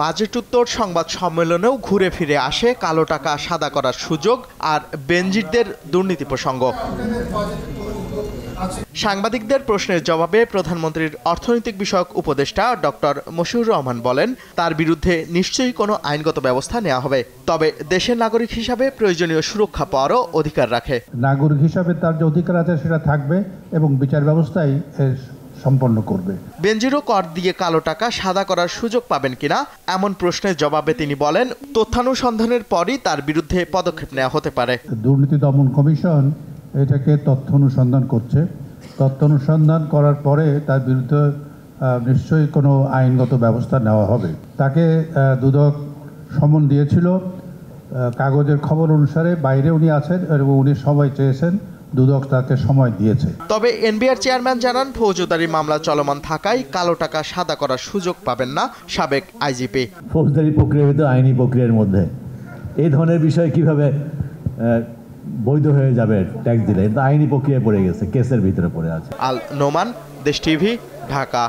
Budget উত্তর সংবাদ সম্মেলনেও ঘুরে ফিরে আসে কালো টাকা সাদা করার সুযোগ আর বেনজিরদের দুর্নীতি প্রসঙ্গ। সাংবাদিকদের প্রশ্নের জবাবে প্রধানমন্ত্রীর অর্থনৈতিক বিষয়ক উপদেষ্টা ডক্টর মশিউর রহমান বলেন, তার বিরুদ্ধে নিশ্চয়ই কোনো আইনগত ব্যবস্থা নেওয়া হবে, তবে দেশের নাগরিক হিসাবে প্রয়োজনীয় সুরক্ষা পাওয়ারও অধিকার রাখে। নাগরিক হিসাবে তার যে অধিকার আছে সেটা থাকবে এবং বিচার ব্যবস্থাই সম্পন্ন করবে। বেনজিরও কর দিয়ে কালো টাকা সাদা করার সুযোগ পাবেন কিনা এমন প্রশ্নের জবাবে তিনি বলেন, তথ্যানুসন্ধানের পরই তার বিরুদ্ধে পদক্ষেপ নেওয়া হতে পারে। দুর্নীতি দমন কমিশন এটাকে তথ্য অনুসন্ধান করছে। তথ্য অনুসন্ধান করার পরে তার বিরুদ্ধে নিশ্চয়ই কোনো আইনগত ব্যবস্থা নেওয়া হবে। তাকে দুদক সমন দিয়েছিল, কাগজের খবর অনুসারে বাইরে উনি আছেন এবং উনি সময় চেয়েছেন, দুদক তাকে সময় দিয়েছে। তবে এনবিআর চেয়ারম্যান জানান, ফৌজদারি মামলা চলমান থাকায় কালো টাকা সাদা করার সুযোগ পাবেন না সাবেক আইজিপি। ফৌজদারি প্রক্রিয়ার ভিতরে আইনি প্রক্রিয়ার মধ্যে এই ধরনের বিষয় কিভাবে বৈধ হয়ে যাবে ট্যাক্স দিলে? আইনি প্রক্রিয়ায় পড়ে গেছে, কেসের ভিতরে পড়ে আছে। আল নোমান, দেশ টিভি, ঢাকা।